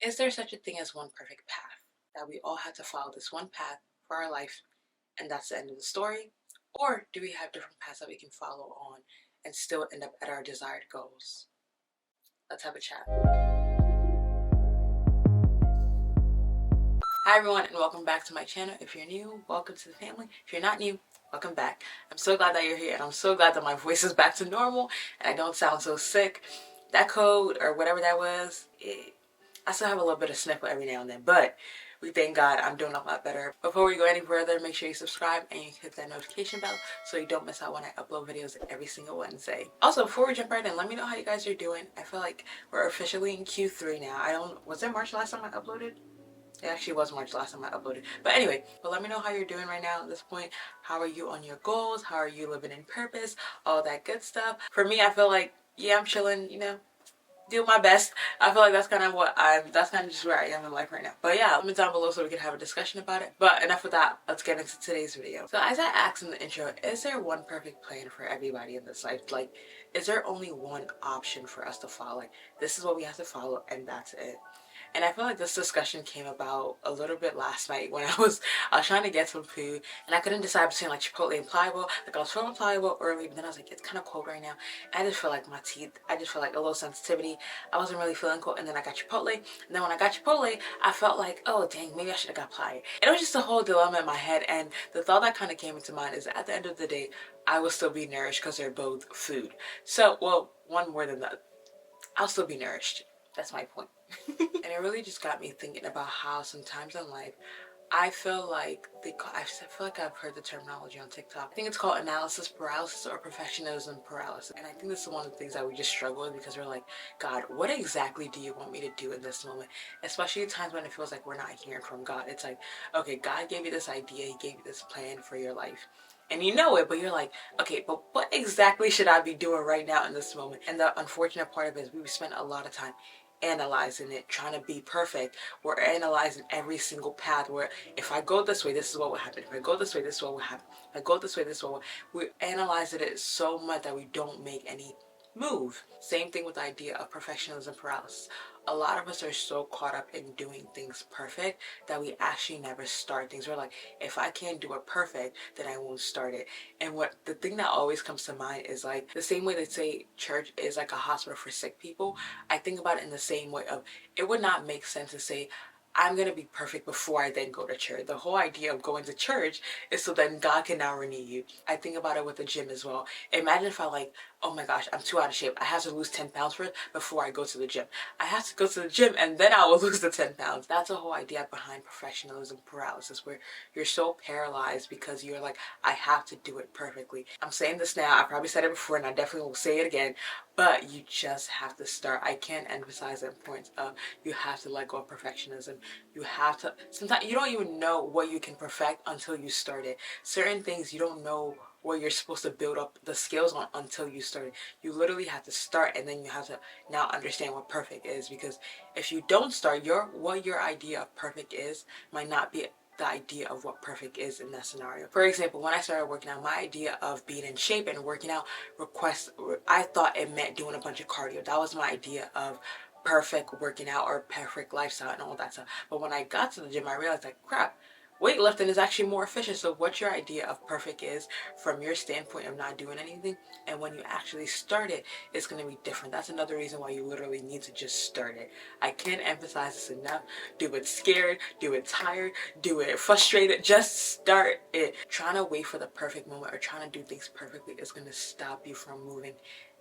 Is there such a thing as one perfect path? That we all have to follow this one path for our life and that's the end of the story? Or do we have different paths that we can follow on and still end up at our desired goals? Let's have a chat. Hi everyone and welcome back to my channel. If you're new, welcome to the family. If you're not new, welcome back. I'm so glad that you're here and I'm so glad that my voice is back to normal and I don't sound so sick. That cold or whatever that was, I still have a little bit of sniffle every now and then, but we thank God I'm doing a lot better. Before we go any further, make sure you subscribe and you hit that notification bell so you don't miss out when I upload videos every single Wednesday. Also, before we jump right in, let me know how you guys are doing. I feel like we're officially in Q3 now. Was it March last time I uploaded? It actually was March last time I uploaded. But anyway, let me know how you're doing right now at this point. How are you on your goals? How are you living in purpose? All that good stuff. For me, I feel like, yeah, I'm chilling, do my best. I feel like that's kind of just where I am in life right now. But yeah, comment down below so we can have a discussion about it. But enough of that, let's get into today's video. So as I asked in the intro, is there one perfect plan for everybody in this life? Like, is there only one option for us to follow? Like, this is what we have to follow and that's it. And I feel like this discussion came about a little bit last night when I was trying to get some food and I couldn't decide between like Chipotle and Pliable. Like I was feeling Pliable early, but then I was like, it's kind of cold right now. I just feel like my teeth, I just feel like a little sensitivity. I wasn't really feeling cold. And then I got Chipotle. And then when I got Chipotle, I felt like, oh dang, maybe I should have got Pliable. And it was just a whole dilemma in my head. And the thought that kind of came into mind is that at the end of the day, I will still be nourished because they're both food. So, well, one more than that. I'll still be nourished. That's my point. And it really just got me thinking about how sometimes in life I feel like I feel like I've heard the terminology on TikTok. I think it's called analysis paralysis or perfectionism paralysis. And I think this is one of the things that we just struggle with because we're like, God, what exactly do you want me to do in this moment? Especially at times when it feels like we're not hearing from God. It's like, okay, God gave you this idea, He gave you this plan for your life. And you know it, but you're like, okay, but what exactly should I be doing right now in this moment? And the unfortunate part of it is we spend a lot of time analyzing it, trying to be perfect. We're analyzing every single path where if I go this way, this is what will happen. If I go this way, this is what will happen. If I go this way, this is what will. We're analyzing it so much that we don't make any move. Same thing with the idea of perfectionism paralysis. A lot of us are so caught up in doing things perfect that we actually never start things. We're like, if I can't do it perfect, then I won't start it. And what the thing that always comes to mind is like the same way they say church is like a hospital for sick people. I think about it in the same way of it would not make sense to say I'm going to be perfect before I then go to church. The whole idea of going to church is so then God can now renew you. I think about it with the gym as well. Imagine if I like, oh my gosh, I'm too out of shape. I have to lose 10 pounds first before I go to the gym. I have to go to the gym and then I will lose the 10 pounds. That's the whole idea behind perfectionism paralysis, where you're so paralyzed because you're like, I have to do it perfectly. I'm saying this now. I probably said it before and I definitely will say it again, but you just have to start. I can't emphasize the importance of you have to let go of perfectionism. You have to, sometimes you don't even know what you can perfect until you start it. Certain things you don't know what you're supposed to build up the skills on until you start it. You literally have to start and then you have to now understand what perfect is, because if you don't start, what your idea of perfect is might not be the idea of what perfect is in that scenario. For example, when I started working out, my idea of being in shape and working out I thought it meant doing a bunch of cardio. That was my idea of perfect working out or perfect lifestyle and all that stuff. But when I got to the gym, I realized like, crap, weightlifting is actually more efficient. So what your idea of perfect is from your standpoint of not doing anything, and when you actually start it, it's going to be different. That's another reason why you literally need to just start it. I can't emphasize this enough. Do it scared, do it tired, do it frustrated, just start it. Trying to wait for the perfect moment or trying to do things perfectly is going to stop you from moving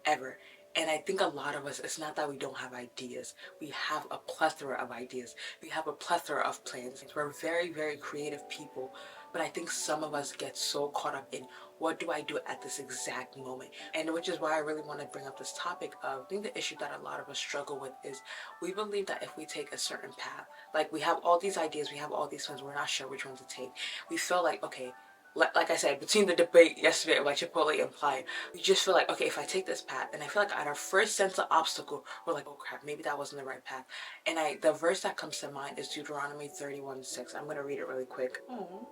ever. And I think a lot of us, it's not that we don't have ideas. We have a plethora of ideas. We have a plethora of plans. We're very, very creative people. But I think some of us get so caught up in what do I do at this exact moment? And which is why I really want to bring up this topic of, I think the issue that a lot of us struggle with is we believe that if we take a certain path, like we have all these ideas, we have all these plans, we're not sure which one to take. We feel like, okay, like I said, between the debate yesterday of like Chipotle and Pliant, we just feel like, okay, if I take this path, and I feel like at our first sense of obstacle, we're like, oh crap, maybe that wasn't the right path. And the verse that comes to mind is Deuteronomy 31:6. I'm going to read it really quick. Oh,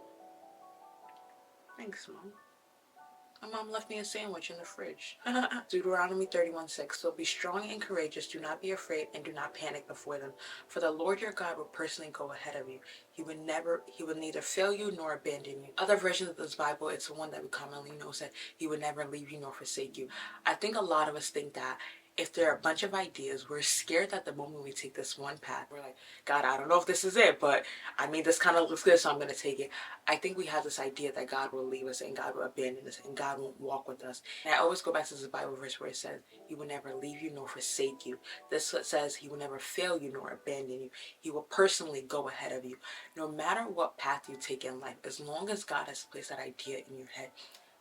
thanks, Mom. My mom left me a sandwich in the fridge. Deuteronomy 31:6. So be strong and courageous. Do not be afraid and do not panic before them. For the Lord your God will personally go ahead of you. He will neither fail you nor abandon you. Other versions of this Bible, it's the one that we commonly know, said he would never leave you nor forsake you. I think a lot of us think that if there are a bunch of ideas, we're scared that the moment we take this one path, we're like, God, I don't know if this is it, but I mean, this kind of looks good, so I'm going to take it. I think we have this idea that God will leave us and God will abandon us and God won't walk with us. And I always go back to this Bible verse where it says, he will never leave you nor forsake you. This says he will never fail you nor abandon you. He will personally go ahead of you. No matter what path you take in life, as long as God has placed that idea in your head,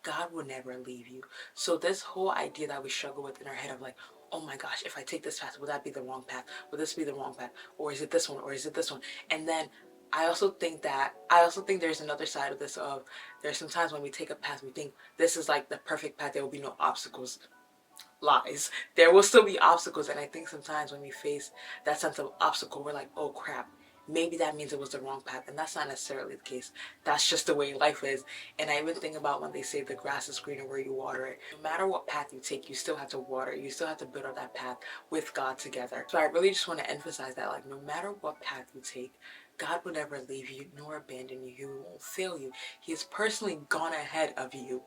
God will never leave you. So this whole idea that we struggle with in our head of like, oh my gosh, if I take this path, will that be the wrong path? Will this be the wrong path? Or is it this one? Or is it this one? And then I also think there's another side of this of there's sometimes when we take a path, we think this is like the perfect path, there will be no obstacles. Lies. There will still be obstacles, and I think sometimes when we face that sense of obstacle, we're like, oh crap, maybe that means it was the wrong path, and that's not necessarily the case. That's just the way life is. And I even think about when they say the grass is greener where you water it. No matter what path you take, you still have to water it. You still have to build up that path with God together. So I really just want to emphasize that, like, no matter what path you take, God will never leave you nor abandon you. He won't fail you. He has personally gone ahead of you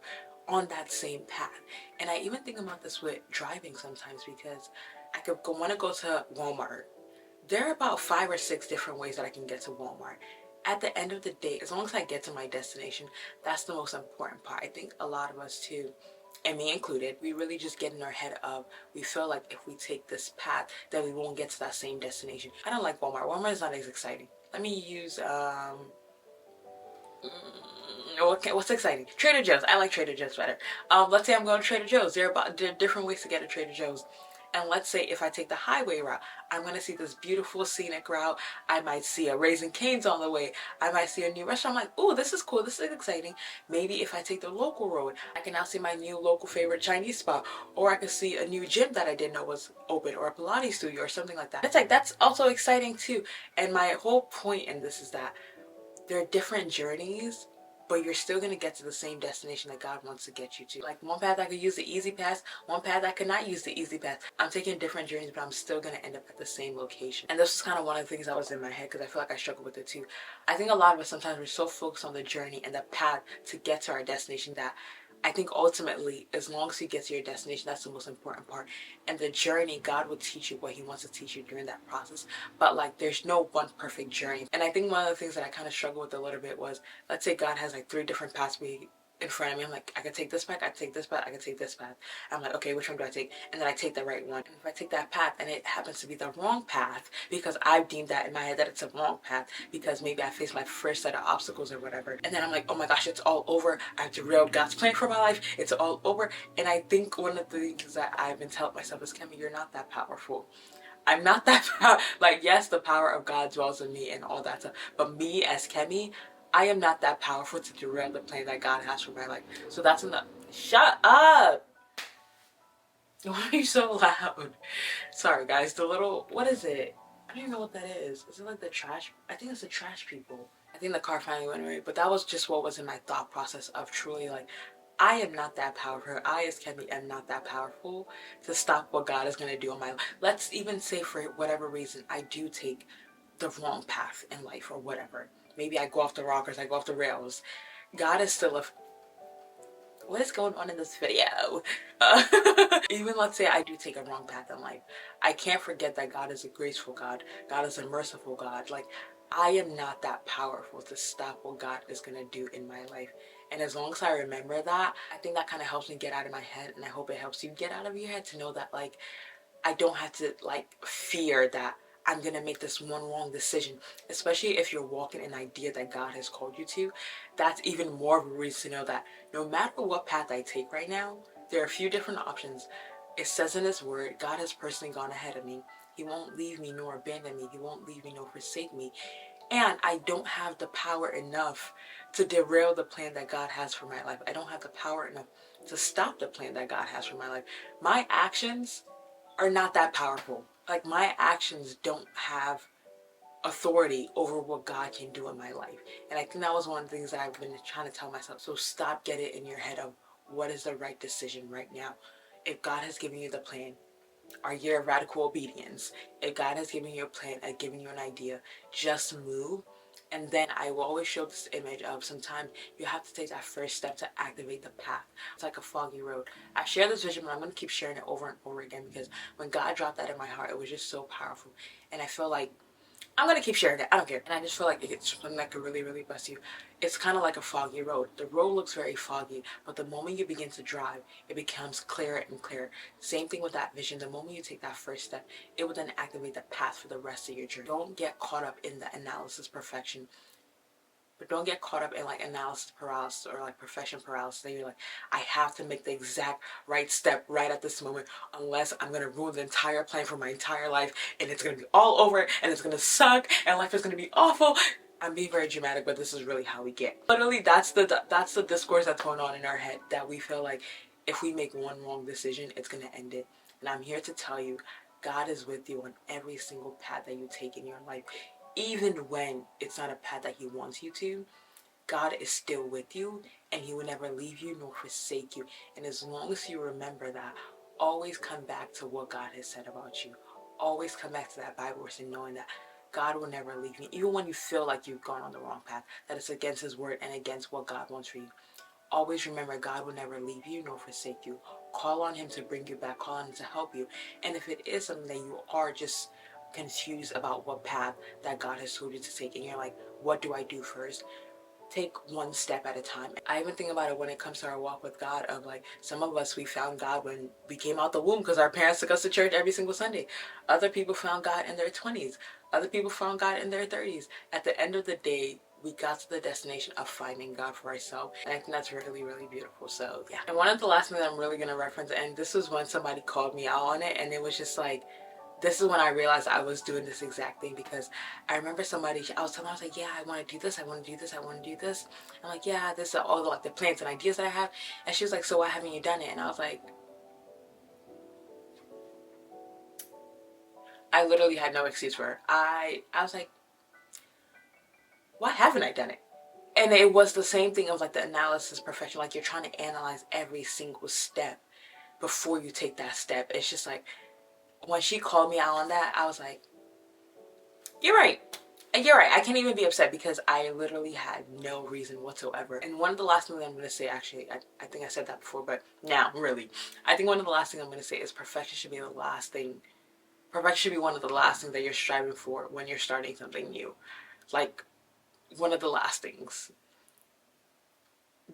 on that same path. And I even think about this with driving sometimes, because I could want to go to Walmart. There are about 5 or 6 different ways that I can get to Walmart. At the end of the day, as long as I get to my destination, that's the most important part. I think a lot of us too, and me included, we really just get in our head of, we feel like if we take this path, then we won't get to that same destination. I don't like Walmart. Walmart is not as exciting. Let me use okay, what's exciting? Trader Joe's. I like Trader Joe's better. Let's say I'm going to Trader Joe's. There are different ways to get to Trader Joe's. And let's say if I take the highway route, I'm going to see this beautiful scenic route. I might see a Raising Cane's on the way. I might see a new restaurant. I'm like, oh, this is cool. This is exciting. Maybe if I take the local road, I can now see my new local favorite Chinese spot. Or I can see a new gym that I didn't know was open, or a Pilates studio or something like that. It's like, that's also exciting too. And my whole point in this is that there are different journeys, but you're still going to get to the same destination that God wants to get you to. Like, one path I could use the easy path, one path I could not use the easy path. I'm taking different journeys, but I'm still going to end up at the same location. And this was kind of one of the things that was in my head, because I feel like I struggle with it too. I think a lot of us sometimes we're so focused on the journey and the path to get to our destination that I think ultimately, as long as you get to your destination, that's the most important part. And the journey, God will teach you what he wants to teach you during that process. But like, there's no one perfect journey. And I think one of the things that I kind of struggled with a little bit was, let's say God has like 3 different paths in front of me. I'm like, I could take this path, I could take this path, I could take this path. I'm like, okay, which one do I take? And then I take the right one. And if I take that path and it happens to be the wrong path, because I've deemed that in my head that it's a wrong path, because maybe I faced my first set of obstacles or whatever. And then I'm like, oh my gosh, it's all over. I've derailed God's plan for my life. It's all over. And I think one of the things that I've been telling myself is, Kemi, you're not that powerful. I'm not that powerful. Like, yes, the power of God dwells in me and all that stuff. But me as Kemi, I am not that powerful to derail the plan that God has for my life. So that's enough. Shut up! Why are you so loud? Sorry, guys. The little, what is it? I don't even know what that is. Is it like the trash? I think it's the trash people. I think the car finally went away. But that was just what was in my thought process of truly like, I am not that powerful. I as Kemi am not that powerful to stop what God is going to do in my life. Let's even say for whatever reason I do take the wrong path in life or whatever. Maybe I go off the rockers, I go off the rails. God is still a... What is going on in this video? Even let's say I do take a wrong path in life, I can't forget that God is a graceful God. God is a merciful God. Like, I am not that powerful to stop what God is going to do in my life. And as long as I remember that, I think that kind of helps me get out of my head. And I hope it helps you get out of your head to know that, like, I don't have to, like, fear that I'm going to make this one wrong decision. Especially if you're walking an idea that God has called you to. That's even more of a reason to know that no matter what path I take right now, there are a few different options. It says in his word, God has personally gone ahead of me. He won't leave me nor abandon me. He won't leave me nor forsake me. And I don't have the power enough to derail the plan that God has for my life. I don't have the power enough to stop the plan that God has for my life. My actions are not that powerful. Like, my actions don't have authority over what God can do in my life. And I think that was one of the things that I've been trying to tell myself. So stop getting in your head of what is the right decision right now. If God has given you the plan, are you of radical obedience? If God has given you a plan and given you an idea, just move. And then I will always show this image of sometimes you have to take that first step to activate the path. It's like a foggy road. I share this vision, but I'm going to keep sharing it over and over again because when God dropped that in my heart, it was just so powerful. And I feel like I'm gonna keep sharing it. I don't care. And I just feel like it's something that could really, really bless you. It's kind of like a foggy road. The road looks very foggy, but the moment you begin to drive, it becomes clearer and clearer. Same thing with that vision. The moment you take that first step, it will then activate the path for the rest of your journey. Don't get caught up in the analysis perfection. But don't get caught up in like analysis paralysis or like perfection paralysis. That you're like, I have to make the exact right step right at this moment, unless I'm gonna ruin the entire plan for my entire life, and it's gonna be all over, and it's gonna suck, and life is gonna be awful. I'm being very dramatic, but this is really how we get. Literally, that's the discourse that's going on in our head, that we feel like if we make one wrong decision, it's gonna end it. And I'm here to tell you, God is with you on every single path that you take in your life. Even when it's not a path that He wants you to, God is still with you, and He will never leave you nor forsake you. And as long as you remember that, always come back to what God has said about you. Always come back to that Bible verse and knowing that God will never leave you. Even when you feel like you've gone on the wrong path, that it's against His word and against what God wants for you. Always remember, God will never leave you nor forsake you. Call on Him to bring you back. Call on Him to help you. And if it is something that you are just confused about what path that God has told you to take, and you're like, what do I do first? Take one step at a time. I even think about it when it comes to our walk with God, of like, some of us, we found God when we came out the womb because our parents took us to church every single Sunday. Other people found God in their 20s. Other people found God in their 30s. At the end of the day, we got to the destination of finding God for ourselves. And I think that's really, really beautiful. So yeah. And one of the last things I'm really going to reference, and this was when somebody called me out on it, and it was just like, this is when I realized I was doing this exact thing. Because I remember somebody, I was like, yeah, I want to do this, I want to do this, I want to do this. I'm like, yeah, this is all the, like, the plans and ideas that I have. And she was like, so why haven't you done it? And I was like, I literally had no excuse for her. I was like, why haven't I done it? And it was the same thing of like the analysis perfection. Like, you're trying to analyze every single step before you take that step. It's just like, when she called me out on that, I was like, you're right. And you're right. I can't even be upset because I literally had no reason whatsoever. And one of the last things I'm going to say, actually, I think I said that before, but now, really, I think one of the last things I'm going to say is perfection should be the last thing. Perfection should be one of the last things that you're striving for when you're starting something new. Like, one of the last things.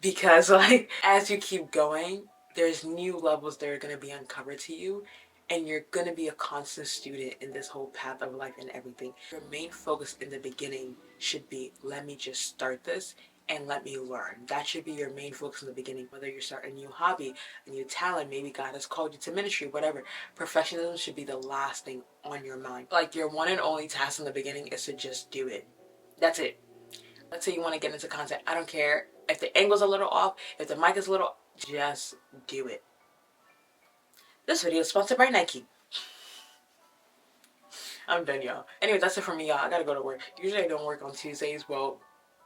Because, like, as you keep going, there's new levels that are going to be uncovered to you, and you're going to be a constant student in this whole path of life and everything. Your main focus in the beginning should be, let me just start this and let me learn. That should be your main focus in the beginning. Whether you're starting a new hobby, a new talent, maybe God has called you to ministry, whatever. Perfectionism should be the last thing on your mind. Like, your one and only task in the beginning is to just do it. That's it. Let's say you want to get into content. I don't care if the angle's a little off, if the mic is a little, just do it. This video is sponsored by Nike. I'm done, y'all. Anyway, that's it for me, y'all. I gotta go to work. Usually I don't work on Tuesdays. Well,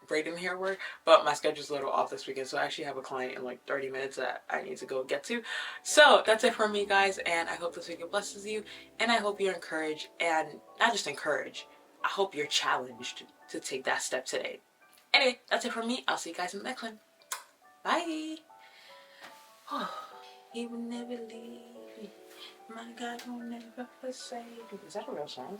braiding hair work, but my schedule's a little off this weekend, so I actually have a client in like 30 minutes that I need to go get to. So that's it for me, guys, and I hope this video blesses you, and I hope you're encouraged, and not just encouraged, I hope you're challenged to take that step today. Anyway, that's it for me. I'll see you guys in the next one. Bye. He will never leave me. My God will never forsake me. Is that a real song?